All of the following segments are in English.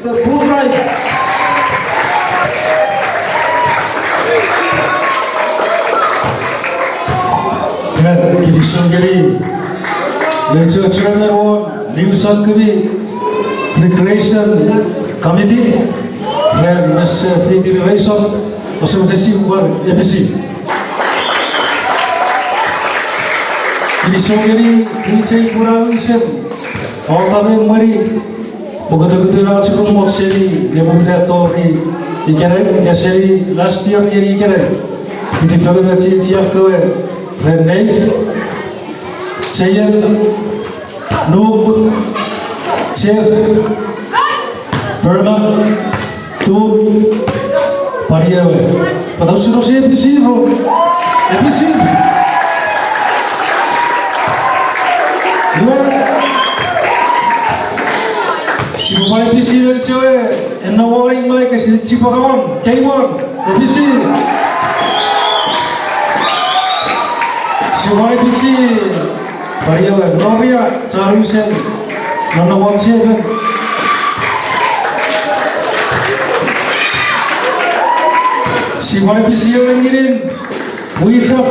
Mr. Boonrai. Kirisongeri, Lecture Chairman, New Subcommittee, Recreation Committee, and Mr. Fiti Relation, also the C1 ABC. Kirisongeri, DJ Purawishan, Altame Mari, Bogotutura Chukuma City, Nebuda Tori, Ikere, Yaseri, last year in Ikere, the Fagati Chiakoe. Renee, Chayan, Nook, Chef, Burma, Tu, Pariawe. But those who say ABC, ABC. She will buy ABC, and no one like a cheaper one, K1, ABC. Why do you see Pariawe, Gloria, Charusen, Nana 17? See why do you see you in Wheats up,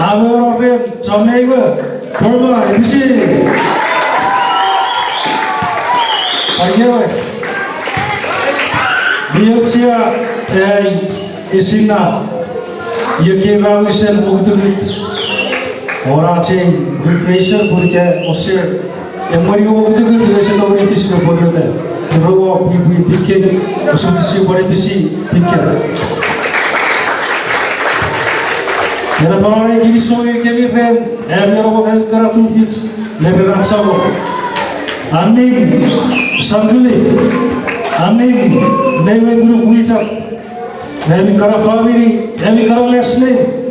Ava, Jamaica, Burma, ABC. Pariawe, Biotia, Isina, Yakira, Wisen, Muktu. Ora ceng recreation porque você é muito bom que tu deixa no benefício do poder dela. Robo pequeno, você disse para PC pequeno. Era para que isso é que me vem. É meu modelo cara tu fits levar sabo. Ani sangli, ani neve grupo wicha. Neve cara family, neve cara lesne.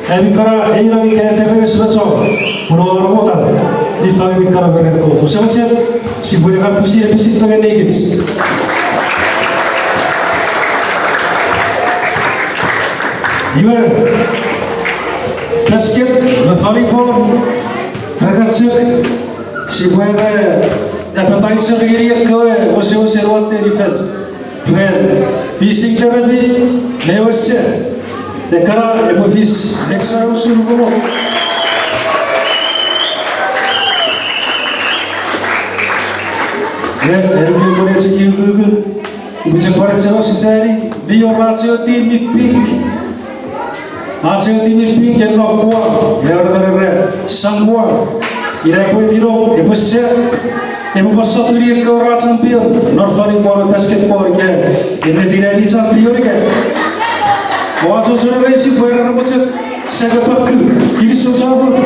Kami kara era ni kaya tebe sebetul, mula mota di family kara berada kau. So macam si boleh kan pusi dengan negits. Iwan, basket, volleyball, ragat si boleh dapat tahu sekali kau, usia ruat ni fel. Fishing therapy, lewat the car, eu fiz extra uso como. Era o que eu queria aqui o Google. O que eu queria dizer é que o ratio time pink, ratio time pink é não boa. É sangua. E depois tirou, depois se, depois só teria que o ratio campeão. Não faria para basquetebol que é, ele tira ele campeão que é. Watch out for the race, where I'm going to set up a coup. Give it some trouble.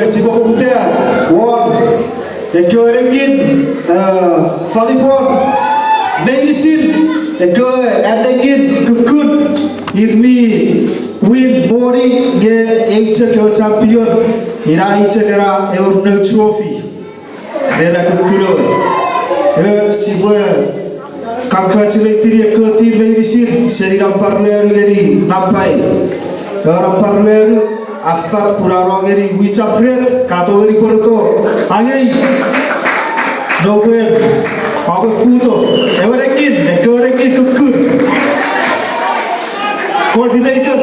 Si vous écoutez, et que Rengin, Falipon, Medicine, et que Rengin, Kukun, if me win body, get a champion, in a itera, or no trophy. Then I could go. Si vous congratulatory a team Medicine, say I'm parler, Napai, or parler. Afar purarongeri wicapret kategori porto agei nobel pakai foto everekin kukur coordinator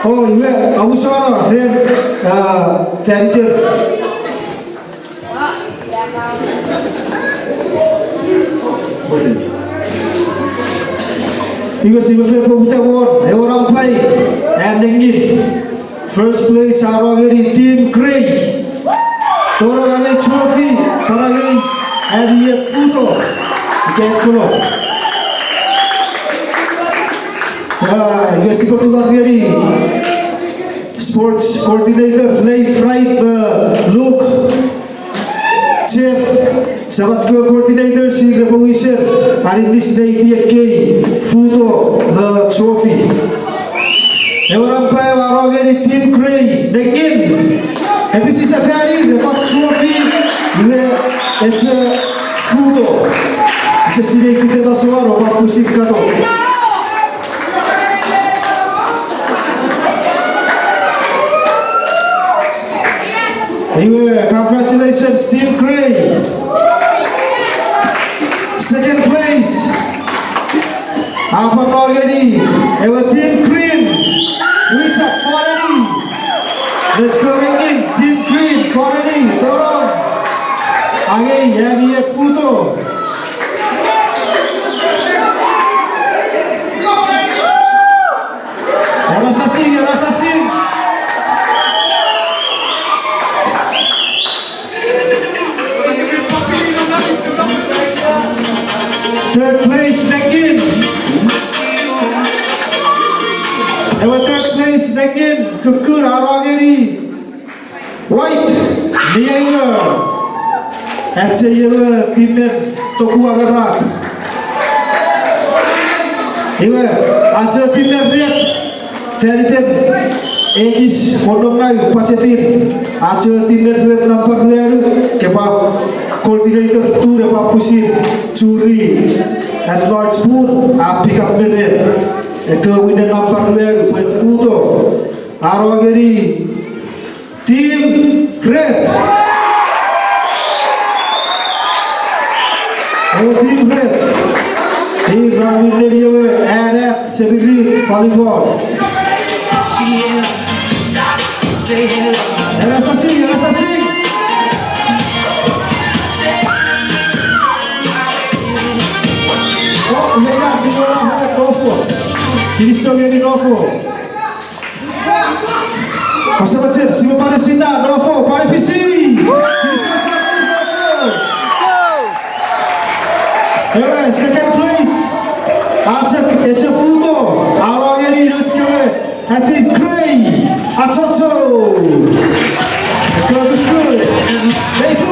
oh iya aku salah red center Because if you put the word, they were on play, ending it. First place, Arogeri Team Craig. Toragay Trophy, Paragay, Javier Puto. You can follow. US Portugal really. Sports coordinator, left, right, Luke. Chef, sahabat coordinator, si revolution. Hari ini sudah IPK, Puto, trophy. Orang pay orang ini team Cray, Negin. Habis itu Ferry, dapat trophy. It's a Puto. Bisa sini kita dah suara, orang pusing kata. Anyway, congratulations, Team Cray. Second place. Apa already? Our Team Green. Which are quality. Let's go again. Team Green, quality. Tolong. Again, Javier Puto. Rasa sing, rasa sing. Third place, Negin. Our third place, Negin. Kukur Arageri. White. Niaga. And say you teammate Toku Agarat. Iwa. Aja teammate Red. Ferited. Egis Mondongai Pacetin. Aja teammate Red number 2. Kebab. Coordinator 2 dapat pusing curi at large spoon pick up minute ke winner number 2 West Puto Arwageri Team Red. Team Red di Rawin Ledio and Sebiri volleyball. Rasa sing. Isso é de novo. Você vai dizer, se você parecer novo, para PC. Second place. It's a Puto. Arageri, let's go. I think Cray. Atoto. Good. They do.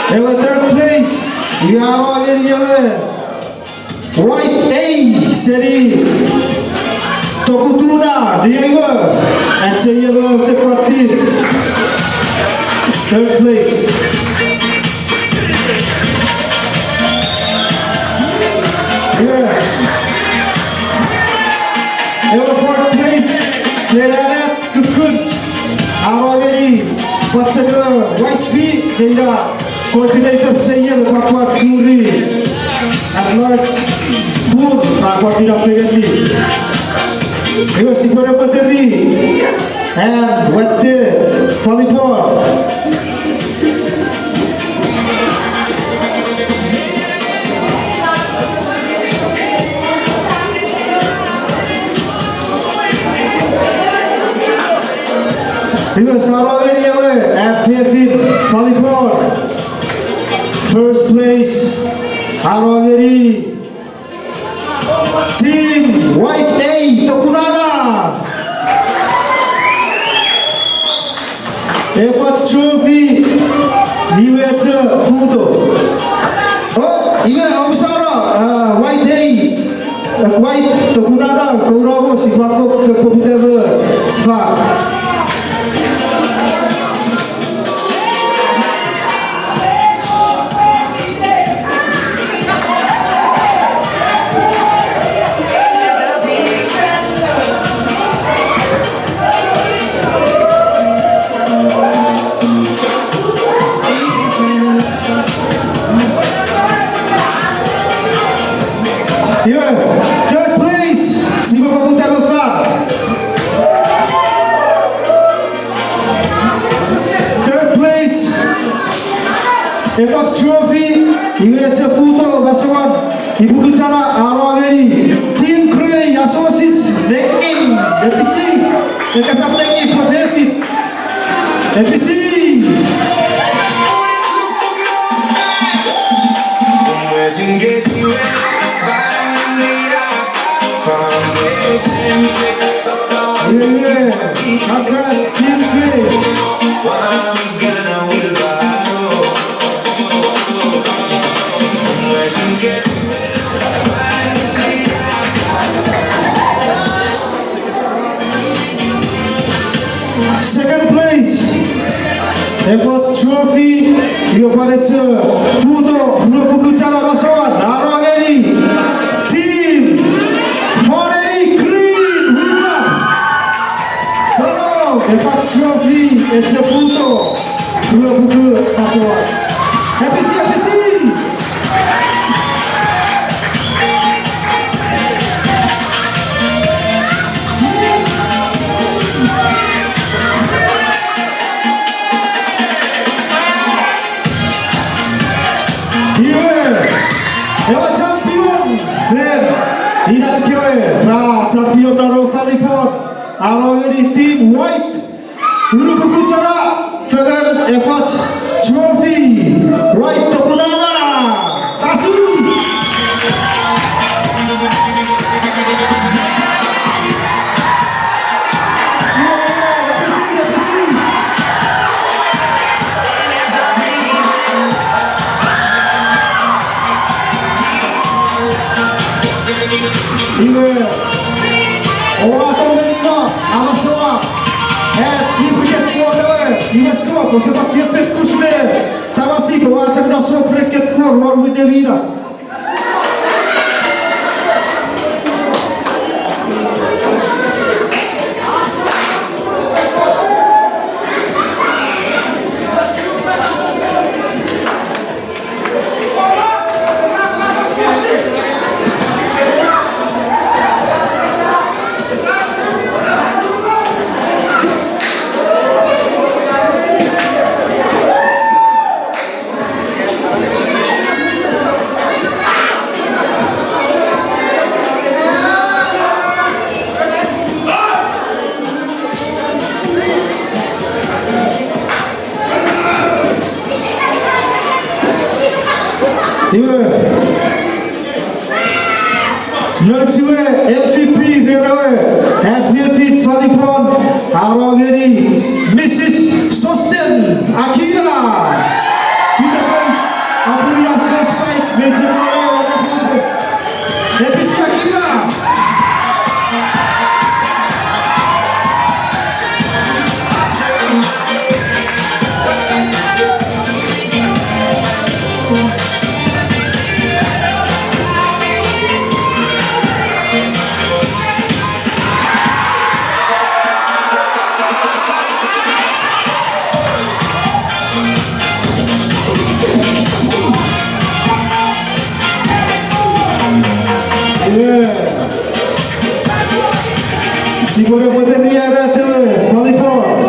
Our third place, we are all in here. White A, Seri, Tokutuna, Diego, and Sayeva Chapati. Third place. Yeah. Our fourth place, Serarat Kukun, Arageri, Patsaga, White B, Denda. Coordinator saya Bapak Juri at large pun Bapak tidak begini. Ini si materi and what the volleyball. Ini seorang ini at 15 volleyball. First place, Arageri. Team White A, Tokunada. Efforts trophy, Niwetse Puto. Oh, ini Ausara, White A, White Tokunada, Kuya Novo, si Paco, Pepotever, Fa. Third place, si Pepotever Fa. efforts trophy, iwetse foto basuan, ibu bicara arwangeri, team Clay Associates, ranking, FPC, ekasap ranking for David, FPC. Yeah, congrats, team Clay. Second place, efforts trophy, iwapareță foto, grupul Câțala Basoan, Arwangeri, team Foreri Green, Wita. Hello, efforts trophy, it's a foto, grupul Basoan. Happy see, happy see. Ewa champion, keren. Ingat sekiwe, champion naro Kalipon, Arwangeri team white. Guru buku cara, Fagan efforts trophy, white topunana, sasu. Orang Tonganina, Amasoa, you forget for you must swap, or somebody you fit push there. Tamasi, but watch it not so break it for one with the vida. Nurture MVP Verawe, MVP Falipon, Arwangeri, Mrs. Sosten Akira. Kita pun apa yang terbaik meja orang FC Akira. Si boleh buat ni ada tu, Falipon.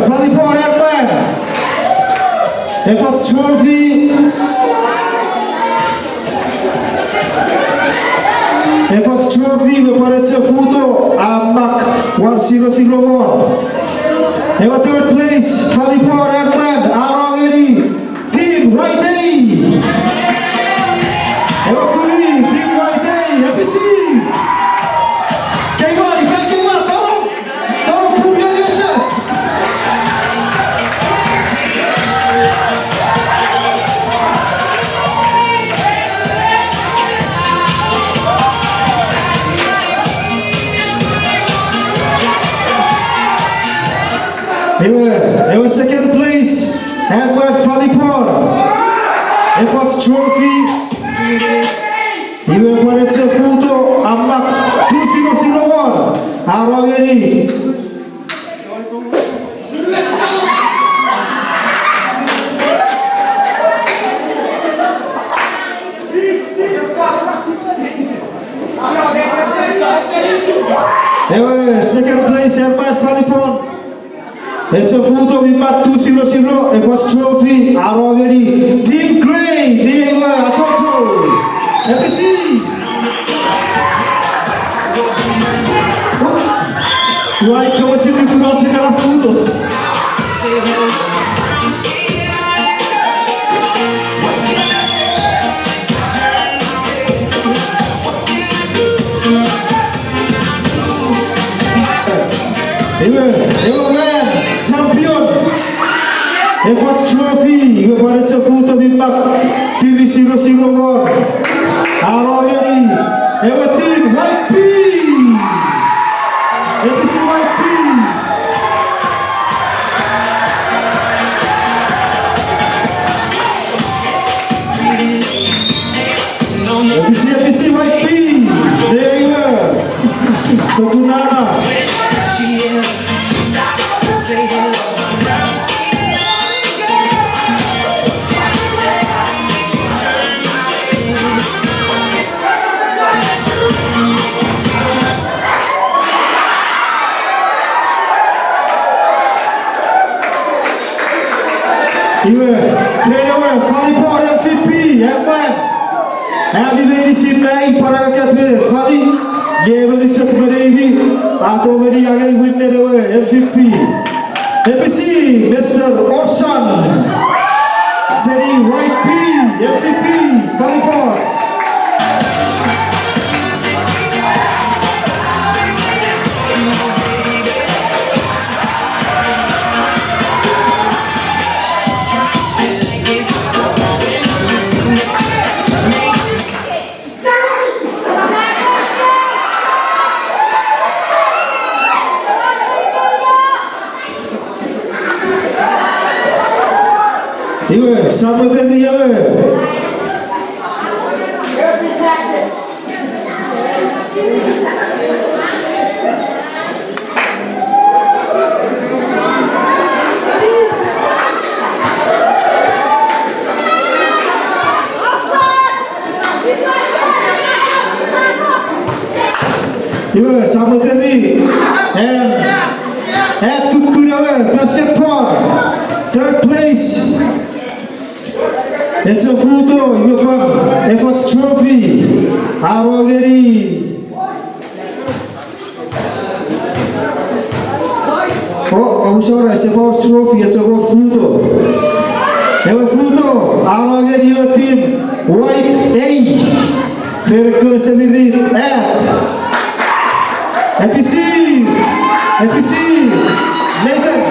Falipon Airman, efforts trophy, berpada foto Amak 1001. Ewa third place, Falipon Airman, Arwangeri, team White Day. Ewa Kuri, team White Day, FPC. Kaiwan, tolong punya dia je. It was second place, Edward Falipon. Efforts trophy. He will put it to foto Amak 2001. Arwangeri. Second place Herman Palipon. It's a photo with Mark 200. A first trophy are already Team Grey. Diego Atoto. FPC. Why come on, you could not take a photo? Champion Efforts Trophy kepada Ceputo Bimpak TV 001 Aroyani Ewa Team YP ABC YP ABC YP Dewa Tokunana Volleyball MVP, Herman. Happy very simple para kakak Fali. Dia beri cek beri atau beri agai winner MVP. FC Mr. Orson. Seri YP MVP volleyball. Iwe, sama tadi ya we. Iwe, sama tadi. Kuya Novo, basketball, third place. It's a photo, you have Efforts Trophy, Arogeri. Oh, I'm sorry, it's about trophy, it's about photo. Have a photo, Arogeri, your team, White A. Clear sendiri FPC, Nathan.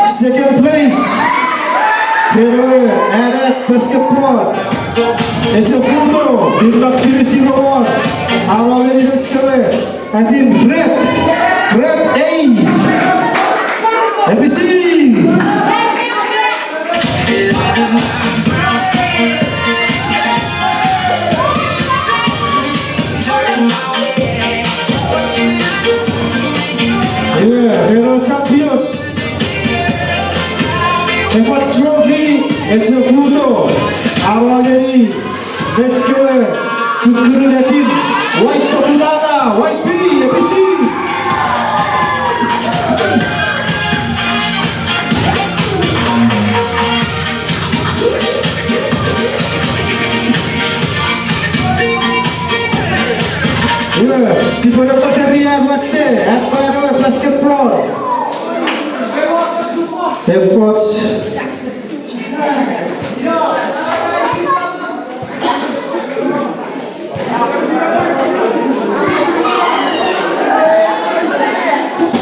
Second place, Adat Basketball. It's a photo, Bimbak TV 01. Awal ini let's go. And then Red A. FPC. Champion. Efforts Trophy, it's a photo. Awal ini let's go. Kukuru Natin, White Kapulana, White P, FPC. Si pada bateria buatnya, apa basketball. Efforts.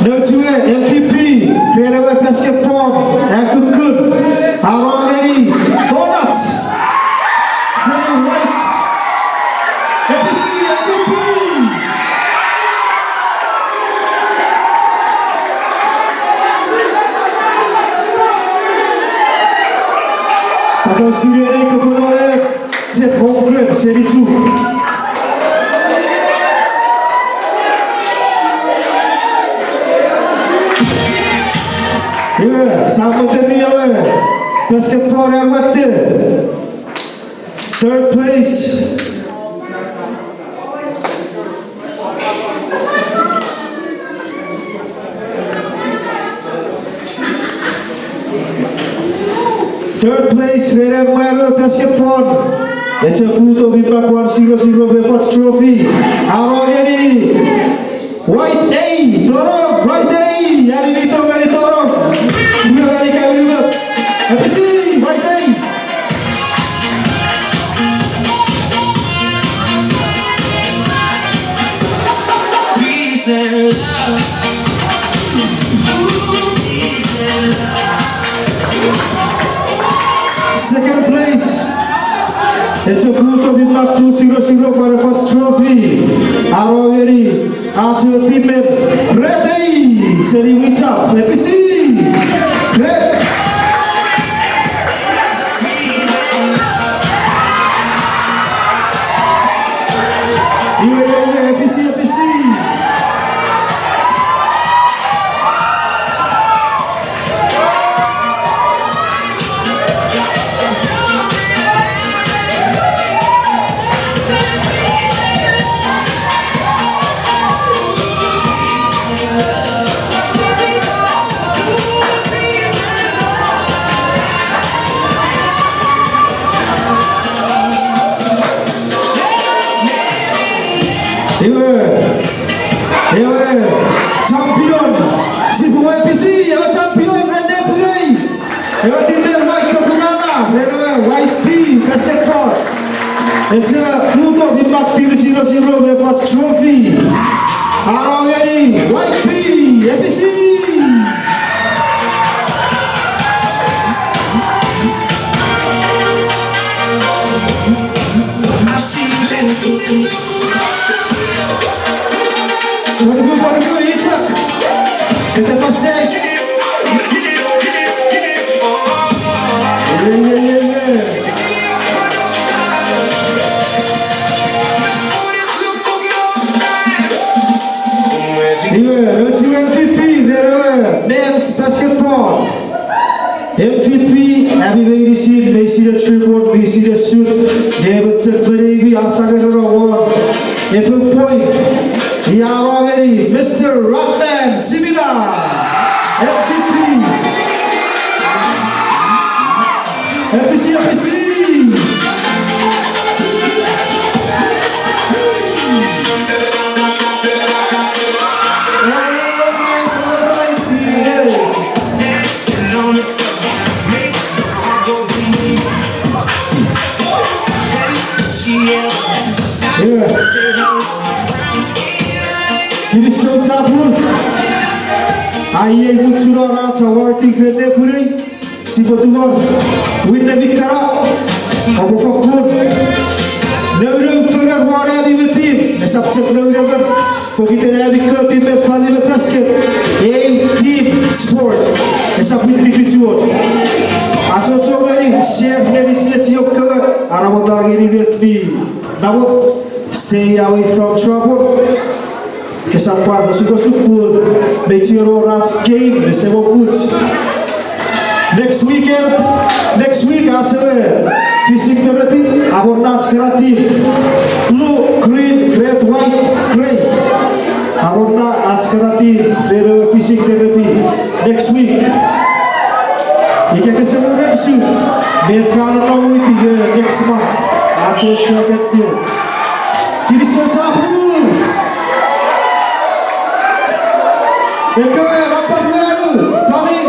No to MVP, creative basketball, Akukun, Arogari, Donuts, Zay White, FPC MVP. Atau studio ini kebenaran Jet Home Seri 2. sama tadi ya we basketball yang mati Third place. Third place, Merah Basketball. It's a photo with back 100 breakfast trophy. Our ready. White A, Toro, White A. Yari Vito Gari Toro. Buka Gari Kami Buka. ABC, White A. Peace and love. Ooh, peace and love. Second place. It's a photo with back 200 for the first trophy. Our ready. Our teammate, ready. Seri Wita, ABC. Red. ABC. Champion, si buah PC, ya champion ada purai, ya timnya white kepunana, ya white P basketball. It's a photo di mak 0-0 breakfast trophy. Are ready, white P, ABC. I see you let's do this. Baru Itzhak, kita pasang. Let's do MVP, men's basketball. MVP, everybody received, may see the tribute, may see the suit, gave it to Faribi, Asagar Award. If a point, we are already Mr. Rockman Simina, MVP. FC. Ini sotapun, ayah ibu curang cawar tiga nepuri, si betul win nabi kara, abu fakun, nabi fagar wara di betim, sabse nabi fagar, kita nabi kerap tim fali basket, team sport, esap individual, aso cawari share dari cium kau, aramat lagi di betim, namun stay away from trouble. Kesampar bersyukur make sure rats game the same goods. Next week after physical therapy our rats kreatif blue, green, red, white, gray our rats kreatif for physical therapy next week. Ika kesemuanya isu berkala nomor 3 next month after second field. Kini sotapun. Rampak baru, Fali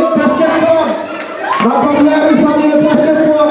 basketball.